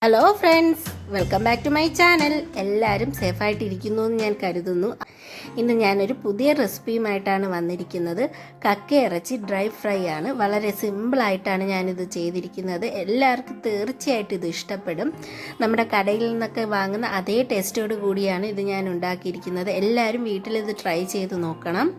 Hello friends, welcome back to my channel. എല്ലാവരും സേഫായിട്ടിരിക്കുന്നു എന്ന് ഞാൻ കരുതുന്നു. ഇന്ന് ഞാനൊരു പുതിയ റെസിപ്പിയുമായിട്ടാണ് വന്നിരിക്കുന്നത്. കക്ക ഇറച്ചി ഡ്രൈ ഫ്രൈ ആണ്. വളരെ സിമ്പിളായിട്ടാണ് ഞാനിത് ചെയ്തിരിക്കുന്നത്. എല്ലാവർക്കും തീർച്ചയായിട്ടും ഇത് ഇഷ്ടപ്പെടും. നമ്മുടെ കടയിൽ നിന്നൊക്കെ വാങ്ങുന്ന അതേ ടേസ്റ്റോട് കൂടിയാണ് ഇത് ഞാൻ ഉണ്ടാക്കിയിരിക്കുന്നത്. എല്ലാവരും വീട്ടിലിത് ട്രൈ ചെയ്ത് നോക്കണം.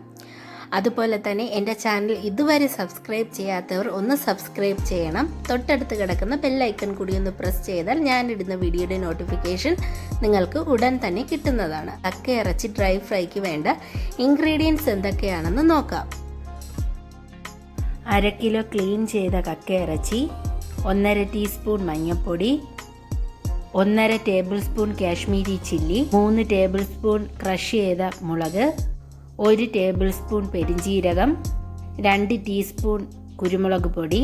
അതുപോലെ തന്നെ എൻ്റെ ചാനൽ ഇതുവരെ സബ്സ്ക്രൈബ് ചെയ്യാത്തവർ ഒന്ന് സബ്സ്ക്രൈബ് ചെയ്യണം. തൊട്ടടുത്ത് കിടക്കുന്ന ബെല്ലൈക്കൺ കൂടി ഒന്ന് പ്രസ് ചെയ്താൽ ഞാനിടുന്ന വീഡിയോയുടെ നോട്ടിഫിക്കേഷൻ നിങ്ങൾക്ക് ഉടൻ തന്നെ കിട്ടുന്നതാണ്. കക്ക ഇറച്ചി ഡ്രൈ ഫ്രൈക്ക് വേണ്ട ഇൻഗ്രീഡിയൻസ് എന്തൊക്കെയാണെന്ന് നോക്കാം. 1/2 കിലോ ക്ലീൻ ചെയ്ത കക്ക ഇറച്ചി, 1.5 ടീസ്പൂൺ മഞ്ഞൾപ്പൊടി, 1.5 table spoon Kashmiri chilli, 3 table spoon crush ചെയ്ത മുളക്, 1 ടേബിൾ സ്പൂൺ പെരിഞ്ജീരകം, 2 ടീസ്പൂൺ കുരുമുളക് പൊടി,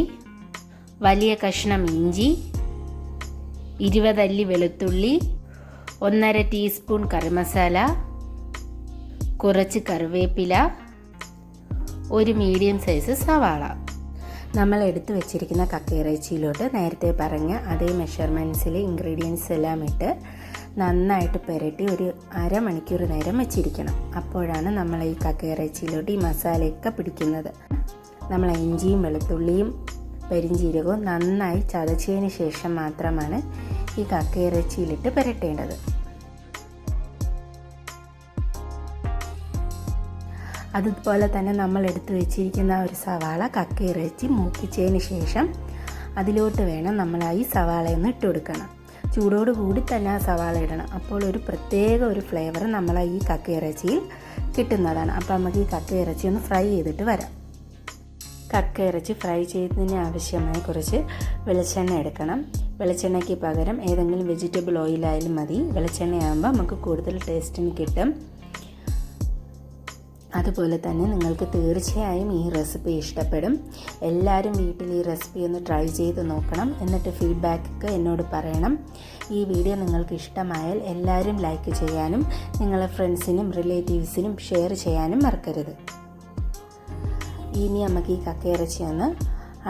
വലിയ കഷ്ണം ഇഞ്ചി, 20 അല്ലി വെളുത്തുള്ളി, 1.5 ടീസ്പൂൺ കറി മസാല, കുറച്ച് കറിവേപ്പില, 1 മീഡിയം സൈസ് സവാള. നമ്മൾ എടുത്തു വെച്ചിരിക്കുന്ന കക്ക ഇറച്ചിയിലോട്ട് നേരത്തെ പറഞ്ഞ അതേ മെഷർമെൻറ്റ്സിൽ ഇൻഗ്രീഡിയൻസ് എല്ലാം ഇട്ട് നന്നായിട്ട് പുരട്ടി ഒരു അരമണിക്കൂർ നേരം വെച്ചിരിക്കണം. അപ്പോഴാണ് നമ്മൾ ഈ കക്ക ഇറച്ചിയിലോട്ട് ഈ മസാലയൊക്കെ പിടിക്കുന്നത്. നമ്മൾ ഇഞ്ചിയും വെളുത്തുള്ളിയും പെരിഞ്ജീരകവും നന്നായി ചതച്ചതിന് ശേഷം മാത്രമാണ് ഈ കക്ക ഇറച്ചിയിലിട്ട് പുരട്ടേണ്ടത്. അതുപോലെ തന്നെ നമ്മൾ എടുത്തു വെച്ചിരിക്കുന്ന ഒരു സവാള കക്ക ഇറച്ചി മൂപ്പിച്ചതിന് ശേഷം അതിലോട്ട് വേണം നമ്മൾ ഈ സവാളയൊന്ന് ഇട്ട് കൊടുക്കണം. ചൂടോട് കൂടി തന്നെ ആ സവാള ഇടണം. അപ്പോൾ ഒരു പ്രത്യേക ഒരു ഫ്ലേവർ നമ്മൾ ഈ കക്ക ഇറച്ചിയിൽ കിട്ടുന്നതാണ്. അപ്പോൾ നമുക്ക് ഈ കക്ക ഇറച്ചി ഒന്ന് ഫ്രൈ ചെയ്തിട്ട് വരാം. കക്ക ഇറച്ചി ഫ്രൈ ചെയ്യുന്നതിന് ആവശ്യമായി കുറച്ച് വെളിച്ചെണ്ണ എടുക്കണം. വെളിച്ചെണ്ണയ്ക്ക് പകരം ഏതെങ്കിലും വെജിറ്റബിൾ ഓയിലായാലും മതി. വെളിച്ചെണ്ണയാകുമ്പോൾ നമുക്ക് കൂടുതൽ ടേസ്റ്റിന് കിട്ടും. അതുപോലെ തന്നെ നിങ്ങൾക്ക് തീർച്ചയായും ഈ റെസിപ്പി ഇഷ്ടപ്പെടും. എല്ലാവരും വീട്ടിൽ ഈ റെസിപ്പി ഒന്ന് ട്രൈ ചെയ്ത് നോക്കണം. എന്നിട്ട് ഫീഡ്ബാക്കൊക്കെ എന്നോട് പറയണം. ഈ വീഡിയോ നിങ്ങൾക്ക് ഇഷ്ടമായാൽ എല്ലാവരും ലൈക്ക് ചെയ്യാനും നിങ്ങളെ ഫ്രണ്ട്സിനും റിലേറ്റീവ്സിനും ഷെയർ ചെയ്യാനും മറക്കരുത്. ഇനി നമുക്ക് ഈ കക്ക ഇറച്ചി ഒന്ന്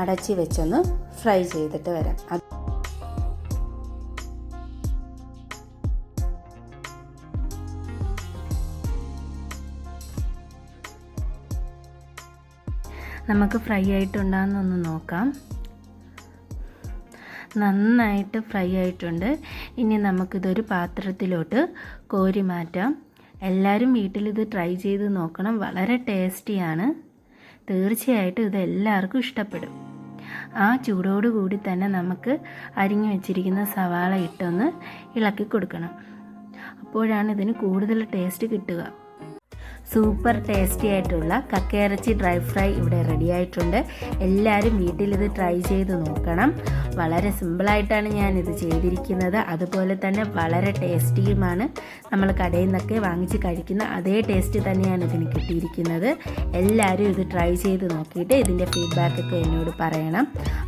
അടച്ച് വെച്ചൊന്ന് ഫ്രൈ ചെയ്തിട്ട് വരാം. നമുക്ക് ഫ്രൈ ആയിട്ടുണ്ടാകുന്നൊന്ന് നോക്കാം. നന്നായിട്ട് ഫ്രൈ ആയിട്ടുണ്ട്. ഇനി നമുക്കിതൊരു പാത്രത്തിലോട്ട് കോരി മാറ്റാം. എല്ലാവരും വീട്ടിലിത് ട്രൈ ചെയ്ത് നോക്കണം. വളരെ ടേസ്റ്റിയാണ്. തീർച്ചയായിട്ടും ഇത് എല്ലാവർക്കും ഇഷ്ടപ്പെടും. ആ ചൂടോടുകൂടി തന്നെ നമുക്ക് അരിഞ്ഞു വെച്ചിരിക്കുന്ന സവാള ഇട്ടൊന്ന് ഇളക്കി കൊടുക്കണം. അപ്പോഴാണ് ഇതിന് കൂടുതൽ ടേസ്റ്റ് കിട്ടുക. സൂപ്പർ ടേസ്റ്റി ആയിട്ടുള്ള കക്ക ഇറച്ചി ഡ്രൈ ഫ്രൈ ഇവിടെ റെഡി ആയിട്ടുണ്ട്. എല്ലാവരും വീട്ടിലിത് ട്രൈ ചെയ്ത് നോക്കണം. വളരെ സിമ്പിളായിട്ടാണ് ഞാനിത് ചെയ്തിരിക്കുന്നത്. അതുപോലെ തന്നെ വളരെ ടേസ്റ്റിയുമാണ്. നമ്മൾ കടയിൽ നിന്നൊക്കെ വാങ്ങിച്ച് കഴിക്കുന്ന അതേ ടേസ്റ്റ് തന്നെയാണ് ഇതിന് കിട്ടിയിരിക്കുന്നത്. എല്ലാവരും ഇത് ട്രൈ ചെയ്ത് നോക്കിയിട്ട് ഇതിൻ്റെ ഫീഡ്ബാക്കൊക്കെ എന്നോട് പറയണം.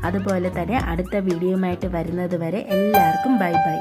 അതുപോലെ തന്നെ അടുത്ത വീഡിയോയുമായിട്ട് വരുന്നത് വരെ എല്ലാവർക്കും ബൈ ബൈ.